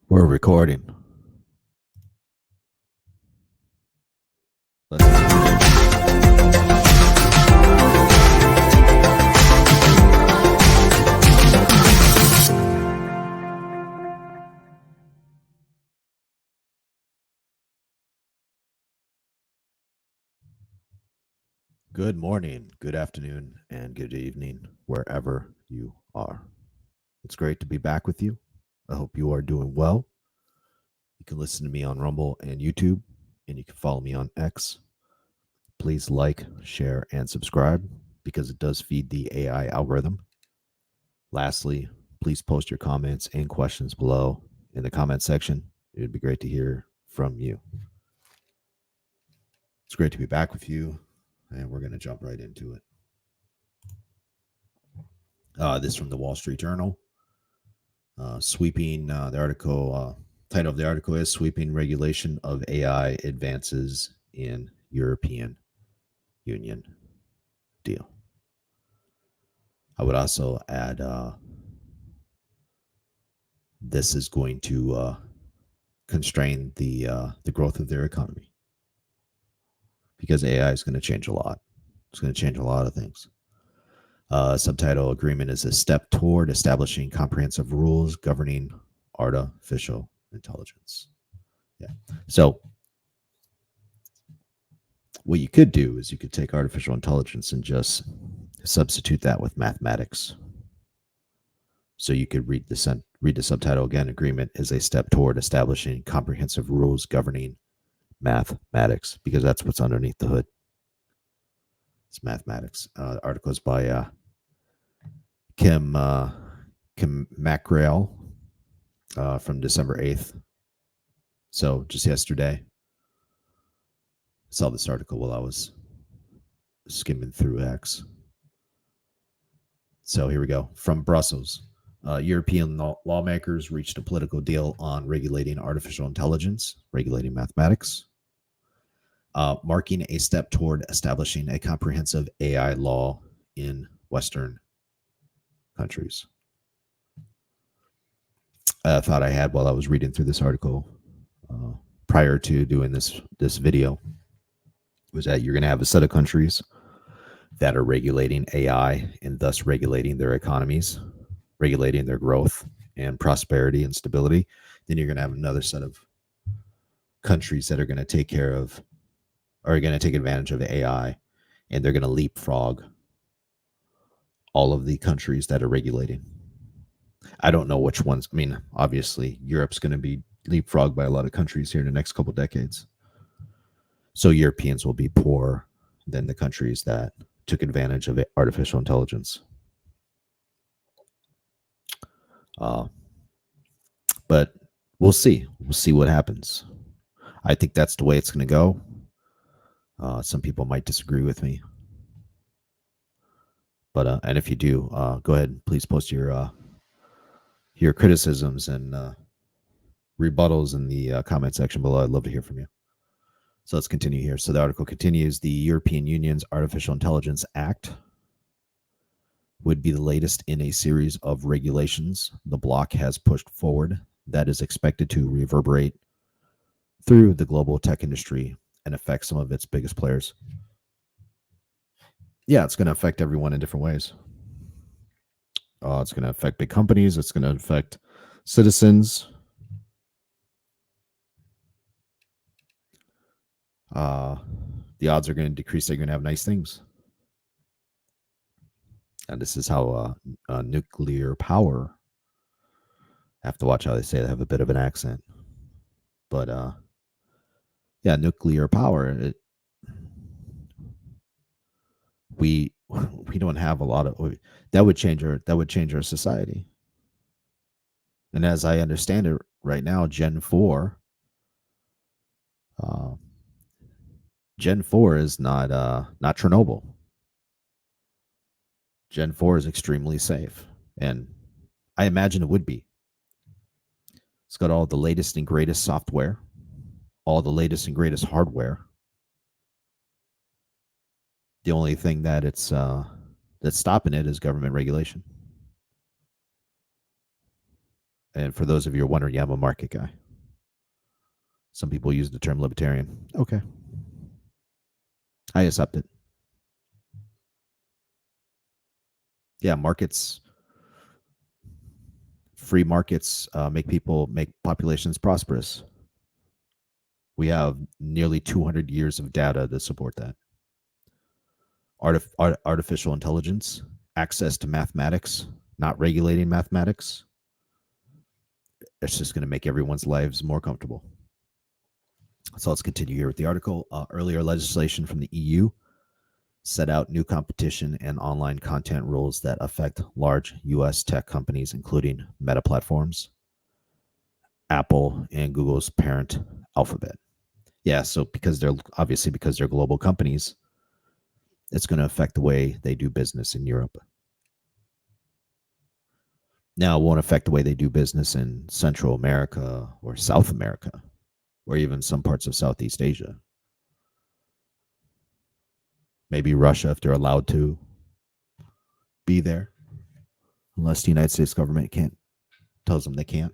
We're recording. Let's continue. Good morning, good afternoon, and good evening, wherever you are. It's great to be back with you. I hope you are doing well. You can listen to me on Rumble and YouTube, and you can follow me on X. Please like, share, and subscribe because it does feed the AI algorithm. Lastly, please post your comments and questions below in the comment section. It would be great to hear from you. It's great to be back with you, and we're going to jump right into it. This from the Wall Street Journal. Sweeping the article, title of the article is Sweeping Regulation of AI Advances in European Union Deal. I would also add this is going to constrain the growth of their economy because AI is going to change a lot. It's going to change a lot of things. Subtitle agreement is a step toward establishing comprehensive rules governing artificial intelligence. Yeah. So what you could do is you could take artificial intelligence and just substitute that with mathematics. So you could read the subtitle again. Agreement is a step toward establishing comprehensive rules governing mathematics, because that's what's underneath the hood. It's mathematics. The article is by Kim Macrael from December 8th. So just yesterday. I saw this article while I was skimming through X. So here we go. From Brussels, European lawmakers reached a political deal on regulating artificial intelligence, regulating mathematics, marking a step toward establishing a comprehensive AI law in Western countries. I thought I had while I was reading through this article prior to doing this video was that you're going to have a set of countries that are regulating AI and thus regulating their economies, regulating their growth and prosperity and stability. Then you're going to have another set of countries that are going to take care of, are going to take advantage of AI, and they're going to leapfrog all of the countries that are regulating. I don't know which ones. I mean, obviously, Europe's going to be leapfrogged by a lot of countries here in the next couple of decades. So Europeans will be poorer than the countries that took advantage of artificial intelligence. But we'll see. We'll see what happens. I think that's the way it's going to go. Some people might disagree with me, but and if you do, go ahead and please post your criticisms and rebuttals in the comment section below. I'd love to hear from you. So let's continue here. So the article continues. The European Union's Artificial Intelligence Act would be the latest in a series of regulations the bloc has pushed forward that is expected to reverberate through the global tech industry and affect some of its biggest players. Yeah, it's going to affect everyone in different ways. It's going to affect big companies. It's going to affect citizens. The odds are going to decrease. They're going to have nice things. And this is how nuclear power. I have to watch how they say it. They have a bit of an accent. But yeah, nuclear power. We don't have a lot of that would change our society. And as I understand it right now, Gen 4 is not Chernobyl. Gen 4 is extremely safe, and I imagine it would be. It's got all the latest and greatest software, all the latest and greatest hardware. The only thing that it's that's stopping it is government regulation. And for those of you who are wondering, yeah, I'm a market guy. Some people use the term libertarian. Okay. I accept it. Yeah, markets, free markets make populations prosperous. We have nearly 200 years of data to support that. Artificial intelligence, access to mathematics, not regulating mathematics, it's just going to make everyone's lives more comfortable. So let's continue here with the article. Earlier legislation from the EU set out new competition and online content rules that affect large US tech companies, including Meta Platforms, Apple, and Google's parent Alphabet. Yeah, so because they're global companies, it's going to affect the way they do business in Europe. Now, it won't affect the way they do business in Central America or South America, or even some parts of Southeast Asia. Maybe Russia, if they're allowed to be there, unless the United States government tells them they can't.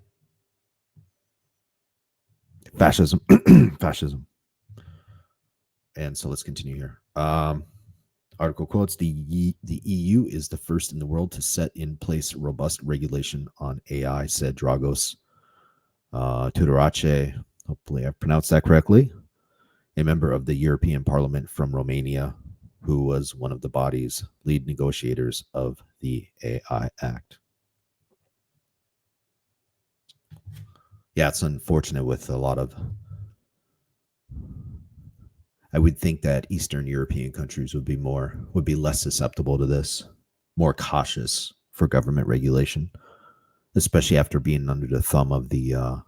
Fascism. Fascism. And so let's continue here. Article quotes, the EU is the first in the world to set in place robust regulation on AI, said Dragos Tudorache. Hopefully I pronounced that correctly. A member of the European Parliament from Romania, who was one of the body's lead negotiators of the AI Act. Yeah, it's unfortunate with a lot of... I would think that Eastern European countries would be less susceptible to this, more cautious for government regulation, especially after being under the thumb of the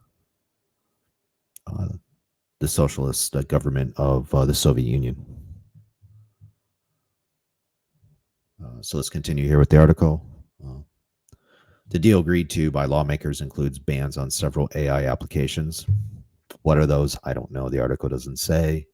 socialist government of the Soviet Union. So let's continue here with the article. The deal agreed to by lawmakers includes bans on several AI applications. What are those? I don't know. The article doesn't say.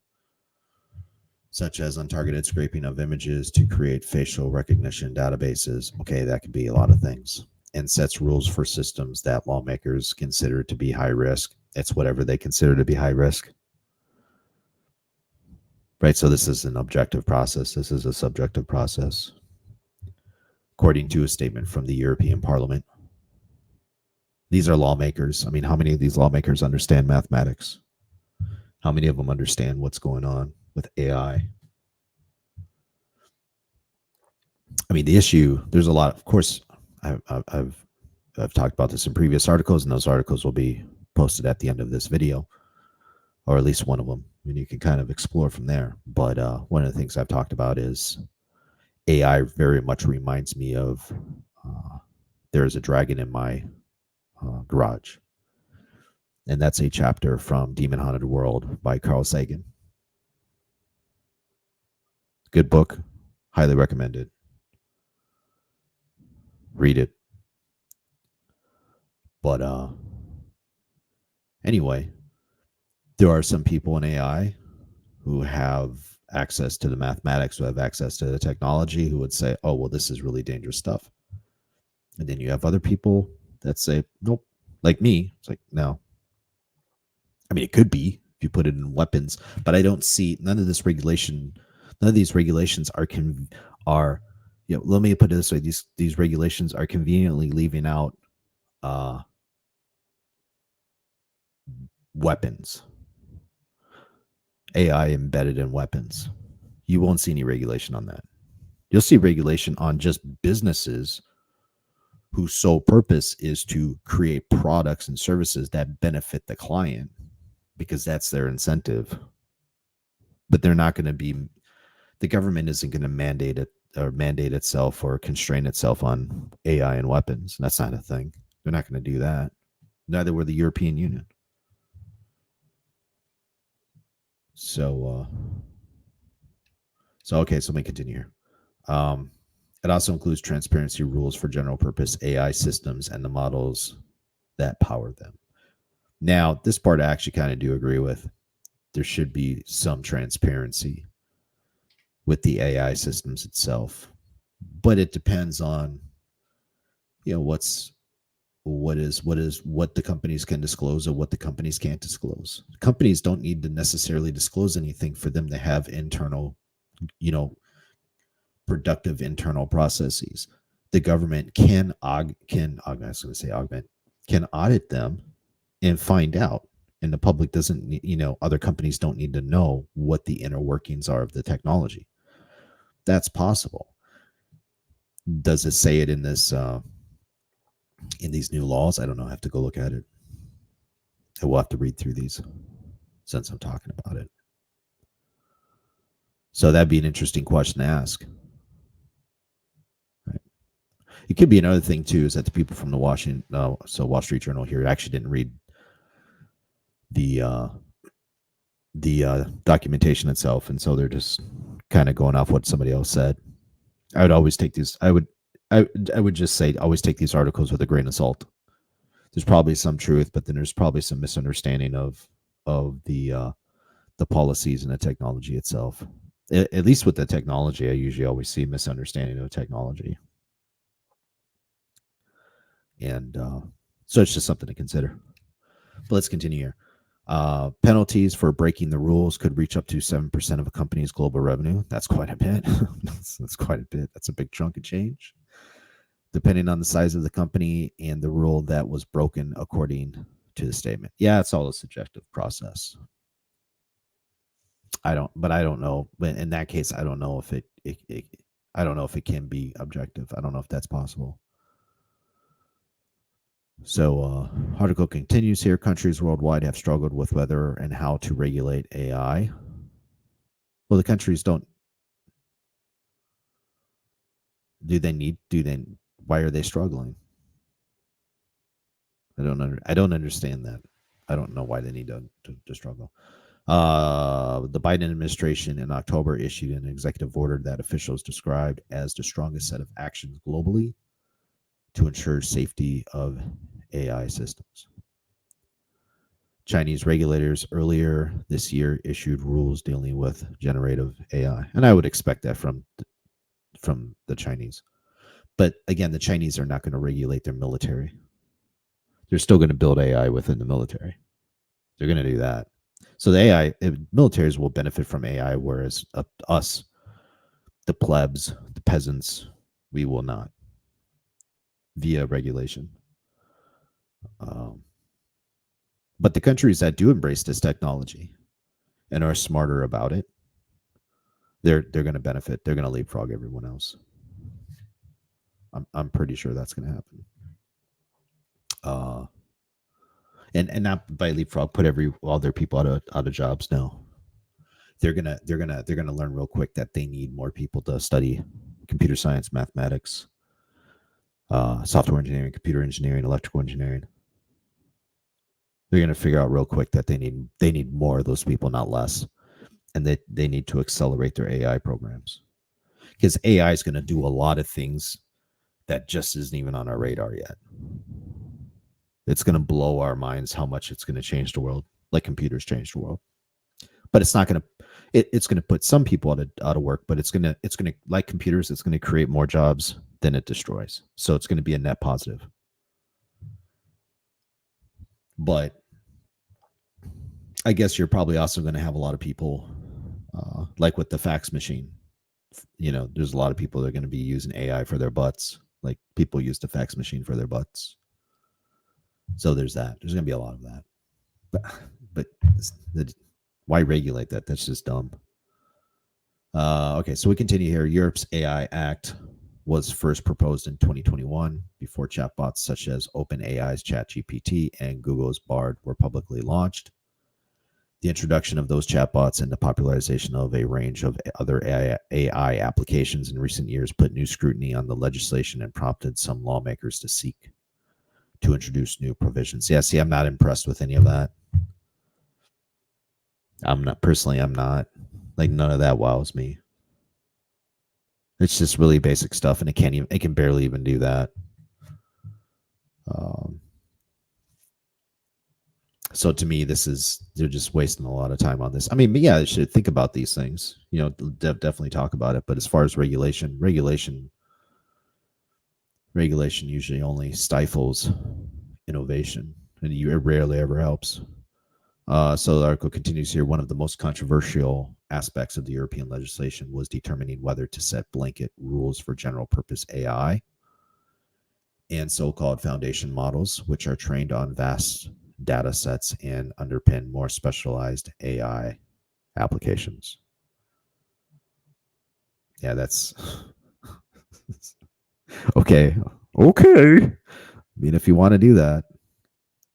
Such as untargeted scraping of images to create facial recognition databases. Okay, that could be a lot of things. And sets rules for systems that lawmakers consider to be high risk. It's whatever they consider to be high risk. Right, so this is an objective process. This is a subjective process. According to a statement from the European Parliament. These are lawmakers. I mean, how many of these lawmakers understand mathematics? How many of them understand what's going on with AI? I mean, the issue, there's a lot, of course, I've talked about this in previous articles, and those articles will be posted at the end of this video, or at least one of them, and you can kind of explore from there. But one of the things I've talked about is AI very much reminds me of There is a Dragon in My Garage. And that's a chapter from Demon Haunted World by Carl Sagan. Good book. Highly recommended. Read it. But anyway, there are some people in AI who have access to the mathematics, who have access to the technology, who would say, oh, well, this is really dangerous stuff. And then you have other people that say, nope. Like me, it's like, no. I mean, it could be if you put it in weapons, but I don't see none of these regulations are let me put it this way. These regulations are conveniently leaving out weapons, AI embedded in weapons. You won't see any regulation on that. You'll see regulation on just businesses whose sole purpose is to create products and services that benefit the client, because that's their incentive. But they're not going to be, the government isn't going to mandate it or mandate itself or constrain itself on AI and weapons. That's not a thing. They're not going to do that. Neither were the European Union. So okay, so let me continue here. It also includes transparency rules for general purpose AI systems and the models that power them. Now, this part I actually kind of do agree with. There should be some transparency with the AI systems itself, but it depends on, what's what the companies can disclose or what the companies can't disclose. Companies don't need to necessarily disclose anything for them to have internal, productive internal processes. The government can audit them and find out. And the public doesn't, other companies don't need to know what the inner workings are of the technology. That's possible. Does it say it in this in these new laws? I don't know. I have to go look at it. I will have to read through these since I'm talking about it. So that'd be an interesting question to ask. Right. It could be another thing too, is that the people from the Wall Street Journal here actually didn't read the documentation itself, and so they're just kind of going off what somebody else said. I would always take these. I would just say always take these articles with a grain of salt. There's probably some truth, but then there's probably some misunderstanding of the policies and the technology itself. At least with the technology, I usually always see misunderstanding of technology, and so it's just something to consider. But let's continue here. Penalties for breaking the rules could reach up to 7% of a company's global revenue. That's quite a bit. That's quite a bit. That's a big chunk of change, depending on the size of the company and the rule that was broken according to the statement. Yeah, it's all a subjective process. I don't know. But in that case, I don't know if I don't know if it can be objective. I don't know if that's possible. So, article continues here. Countries worldwide have struggled with whether and how to regulate AI. Well, the countries don't. Why are they struggling? I don't understand that. I don't know why they need to struggle. The Biden administration in October issued an executive order that officials described as the strongest set of actions globally to ensure safety of AI systems. Chinese regulators earlier this year issued rules dealing with generative AI, and I would expect that from the Chinese. But again, the Chinese are not going to regulate their military. They're still going to build AI within the military. They're going to do that. So the AI militaries will benefit from AI, whereas us, the plebs, the peasants, we will not via regulation. But the countries that do embrace this technology and are smarter about it, they're going to benefit. They're going to leapfrog everyone else. I'm pretty sure that's going to happen. And not by leapfrog, put all their people out of jobs. No, they're gonna learn real quick that they need more people to study computer science, mathematics, software engineering, computer engineering, electrical engineering. They're going to figure out real quick that they need more of those people, not less, and that they need to accelerate their AI programs, because AI is going to do a lot of things that just isn't even on our radar yet. It's going to blow our minds how much it's going to change the world, like computers change the world. But it's not going to. It's going to put some people out of work, but it's going to like computers. It's going to create more jobs than it destroys. So it's going to be a net positive. But I guess you're probably also going to have a lot of people, like with the fax machine. There's a lot of people that are going to be using AI for their butts, like people use the fax machine for their butts. So there's that. There's going to be a lot of that. But why regulate that? That's just dumb. Okay, so we continue here. Europe's AI Act was first proposed in 2021 before chatbots such as OpenAI's ChatGPT and Google's Bard were publicly launched. The introduction of those chatbots and the popularization of a range of other AI applications in recent years put new scrutiny on the legislation and prompted some lawmakers to seek to introduce new provisions. Yeah, see, I'm not impressed with any of that. I'm not. Like, none of that wows me. It's just really basic stuff, and it can barely even do that. So to me, they're just wasting a lot of time on this. I mean, yeah, they should think about these things. Definitely talk about it. But as far as regulation usually only stifles innovation, and it rarely ever helps. So the article continues here. One of the most controversial aspects of the European legislation was determining whether to set blanket rules for general purpose AI and so-called foundation models, which are trained on vast data sets and underpin more specialized AI applications. Yeah, that's okay. Okay. I mean, if you want to do that,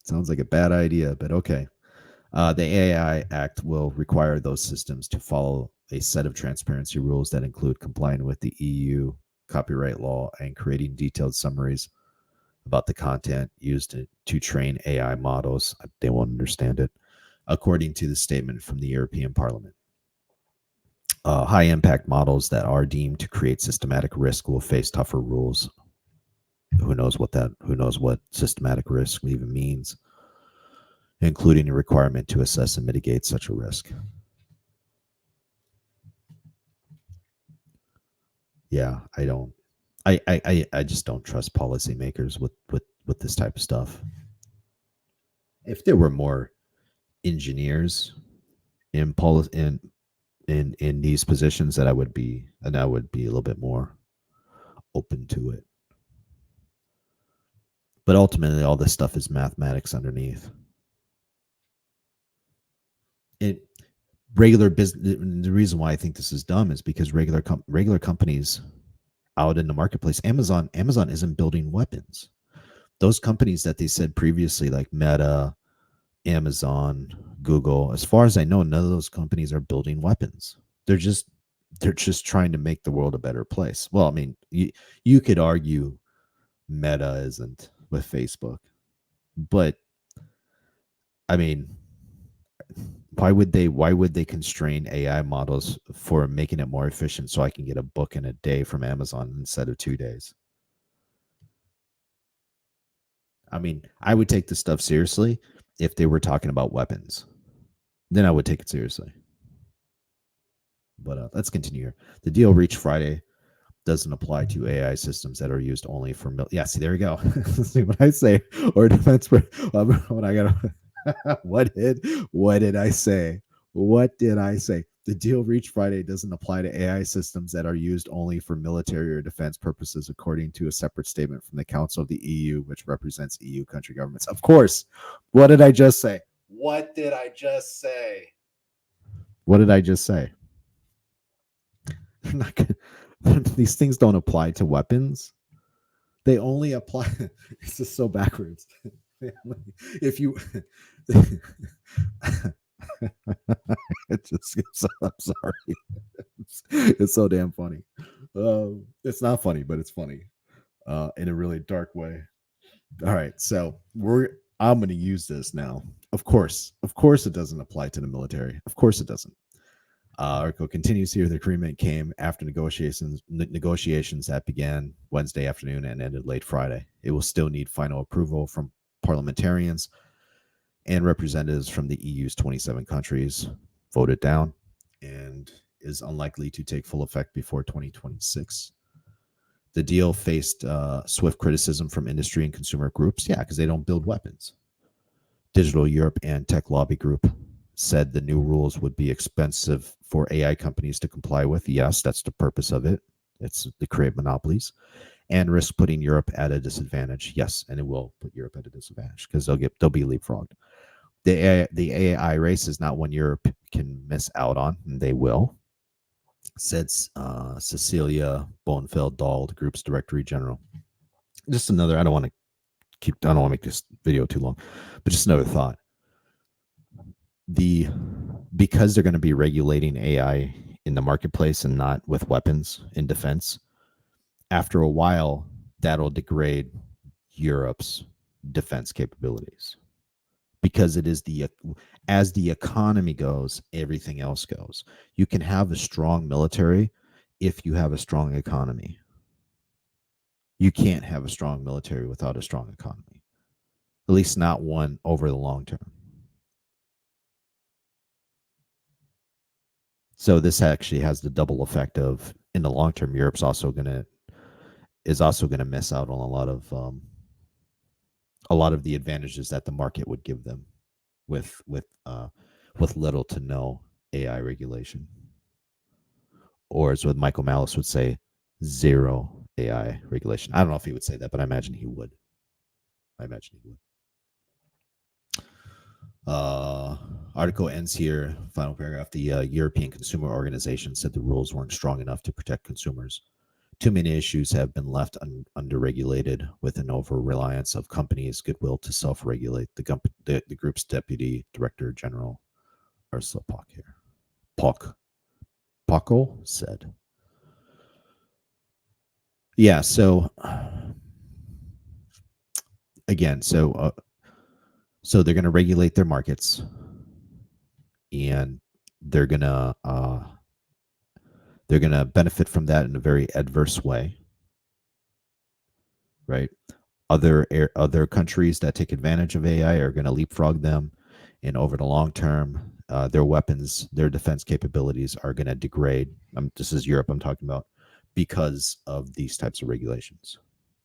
sounds like a bad idea, but okay. The AI Act will require those systems to follow a set of transparency rules that include complying with the EU copyright law and creating detailed summaries about the content used to train AI models. They won't understand it, according to the statement from the European Parliament. High impact models that are deemed to create systematic risk will face tougher rules. Who knows what systematic risk even means, including a requirement to assess and mitigate such a risk. Yeah, I just don't trust policymakers with this type of stuff. If there were more engineers in in these positions, that I would be a little bit more open to it. But ultimately, all this stuff is mathematics underneath. It regular business. The reason why I think this is dumb is because regular companies out in the marketplace, Amazon isn't building weapons. Those companies that they said previously, like Meta, Amazon, Google, as far as I know, none of those companies are building weapons. They're just trying to make the world a better place. Well, I mean, you could argue Meta isn't with Facebook, but I mean, why would they constrain AI models for making it more efficient so I can get a book in a day from Amazon instead of 2 days? I mean, I would take this stuff seriously if they were talking about weapons. Then I would take it seriously. But let's continue here. The deal reached Friday doesn't apply to AI systems that are used only for yeah. See, there we go. See what I say, or defense. When I got what did I say? What did I say? The deal reached Friday doesn't apply to AI systems that are used only for military or defense purposes, according to a separate statement from the Council of the EU, which represents EU country governments. Of course. What did I just say? What did I just say? What did I just say? These things don't apply to weapons. They only apply. This is so backwards. If you, it just I'm sorry. It's so damn funny. It's not funny, but it's funny in a really dark way. All right, so I'm going to use this now. Of course, it doesn't apply to the military. Of course, it doesn't. Article continues here. The agreement came after negotiations that began Wednesday afternoon and ended late Friday. It will still need final approval from parliamentarians and representatives from the EU's 27 countries. Voted down and is unlikely to take full effect before 2026. The deal faced swift criticism from industry and consumer groups. Yeah, because they don't build weapons. Digital Europe and Tech Lobby Group said the new rules would be expensive for AI companies to comply with. Yes, that's the purpose of it. It's to create monopolies and risk putting Europe at a disadvantage. Yes, and it will put Europe at a disadvantage because they'll be leapfrogged. The AI race is not one Europe can miss out on, and they will, said Cecilia Bonfeld-Dahl, the group's directory general. Just another, I don't want to make this video too long, but just another thought. Because they're going to be regulating AI in the marketplace and not with weapons in defense, after a while, that'll degrade Europe's defense capabilities. Because it is as the economy goes, everything else goes. You can have a strong military if you have a strong economy. You can't have a strong military without a strong economy, at least not one over the long term. So this actually has the double effect of, in the long term, Europe's also going to miss out on a lot of a lot of the advantages that the market would give them with little to no AI regulation, or as what Michael Malice would say, zero AI regulation. I don't know if he would say that, but I imagine he would. Article ends here. Final paragraph. The European Consumer Organization said the rules weren't strong enough to protect consumers. Too many issues have been left under-regulated, with an over-reliance of companies' goodwill to self-regulate. The group's deputy director general, Ursula Pockel said. Yeah. So again, so they're going to regulate their markets, and they're going to benefit from that in a very adverse way, right? Other countries that take advantage of AI are going to leapfrog them, and over the long term, their weapons, their defense capabilities are going to degrade. This is Europe I'm talking about, because of these types of regulations.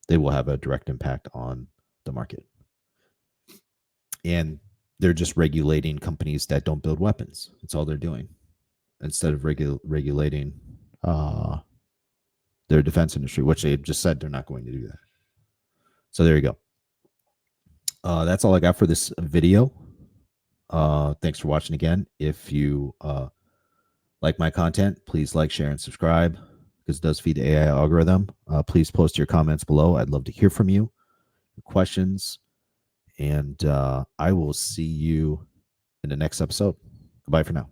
They will have a direct impact on the market, and they're just regulating companies that don't build weapons. That's all they're doing, instead of regulating their defense industry, which they just said they're not going to do that. So there you go. That's all I got for this video. Thanks for watching again. If you like my content, please like, share, and subscribe, because it does feed the AI algorithm. Please post your comments below. I'd love to hear from you, your questions, and I will see you in the next episode. Goodbye for now.